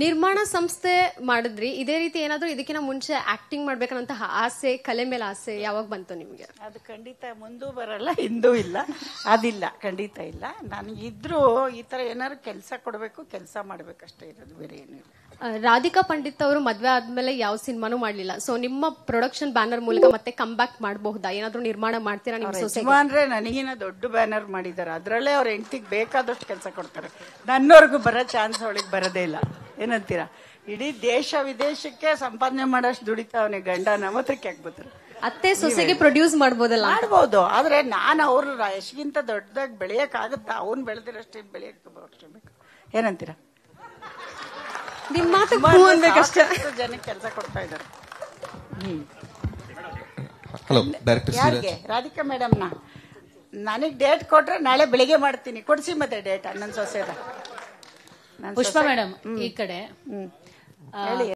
ನಿರ್ಮಾಣ ಸಂಸ್ಥೆ ಮಾಡಿದ್ರಿ, ಇದೇ ರೀತಿ ಏನಾದ್ರು ಇದಕ್ಕಿಂತ ಮುಂಚೆ ಆಕ್ಟಿಂಗ್ ಮಾಡ್ಬೇಕನ್ನಂತಹ ಆಸೆ, ಕಲೆ ಮೇಲೆ ಆಸೆ ಯಾವಾಗ ಬಂತು ನಿಮ್ಗೆ? ಅದು ಖಂಡಿತ ಮುಂದೂ ಬರಲ್ಲ, ಹಿಂದೂ ಇಲ್ಲ, ಅದಿಲ್ಲ, ಖಂಡಿತ ಇಲ್ಲ. ನನಗಿದ್ರು ಈ ತರ ಏನಾದ್ರು ಕೆಲಸ ಕೊಡಬೇಕು, ಕೆಲಸ ಮಾಡ್ಬೇಕಷ್ಟೇ ಇರೋದು, ಬೇರೆ ಏನಿಲ್ಲ. ರಾಧಿಕಾ ಪಂಡಿತ್ ಅವರು ಮದ್ವೆ ಆದ್ಮೇಲೆ ಯಾವ ಸಿನಿಮಾನು ಮಾಡ್ಲಿಲ್ಲ. ಸೊ ನಿಮ್ಮ ಪ್ರೊಡಕ್ಷನ್ ಬ್ಯಾನರ್ ಮೂಲಕ ಮತ್ತೆ ಕಮ್ ಬ್ಯಾಕ್ ಮಾಡಬಹುದಾ? ಏನಾದ್ರು ನಿರ್ಮಾಣ ಮಾಡ್ತೀರಾ ನಿಮ್ಮ ಸೊಸೆ? ಅಂದ್ರೆ ನನಗಿನ ದೊಡ್ಡ ಬ್ಯಾನರ್ ಮಾಡಿದ್ದಾರೆ, ಅದ್ರಲ್ಲೇ ಅವ್ರ ಹೆಂಡತಿಗೆ ಬೇಕಾದಷ್ಟು ಕೆಲಸ ಕೊಡ್ತಾರೆ. ನನ್ನವರೆಗೂ ಬರೋ ಚಾನ್ಸ್ ಅವಳಿಗೆ ಬರೋದೇ ಇಲ್ಲ. ಏನಂತೀರಾ? ಇಡೀ ದೇಶ ವಿದೇಶಕ್ಕೆ ಸಂಪಾದನೆ ಮಾಡೋಷ್ಟು ದುಡಿತಾವನೆ ಗಂಡ, ನಮ್ಮ ಹತ್ರಕ್ಕೆ ಆಗ್ಬೋತಾರೆ. ಅತ್ತೆ ಸೊಸೆಗೆ ಪ್ರೊಡ್ಯೂಸ್ ಮಾಡ್ಬೋದಲ್ಲ? ಮಾಡ್ಬೋದು, ಆದ್ರೆ ನಾನು ಅವ್ರ ಯಶ್ಗಿಂತ ದೊಡ್ಡದಾಗಿ ಬೆಳೆಯಕ್ ಆಗುತ್ತಾ? ಅವ್ನು ಬೆಳೆದಿರಷ್ಟೇ ಬೆಳೆಯಕ್ ಬೇಕು. ಏನಂತೀರಾ? ನಿಮ್ಮ ಮಾತು ಅನ್ಬೇಕಷ್ಟೇ. ಜನಕ್ಕೆ ಕೆಲಸ ಕೊಡ್ತಾ ಇದ್ದಾರೆ. ಹಲೋ ಡೈರೆಕ್ಟರ್ ಯಾರಿಗೆ? ರಾಧಿಕಾ ಮೇಡಮ್ನ ನನಗ್ ಡೇಟ್ ಕೊಟ್ರೆ ನಾಳೆ ಬೆಳಿಗ್ಗೆ ಮಾಡ್ತೀನಿ. ಕೊಡ್ಸಿ ಮತ್ತೆ ಡೇಟ್ ನನ್ನ ಸೊಸೆದ. ಪುಷ್ಪಾ ಮೇಡಮ್ ಈ ಕಡೆ ಹೇಳಿ.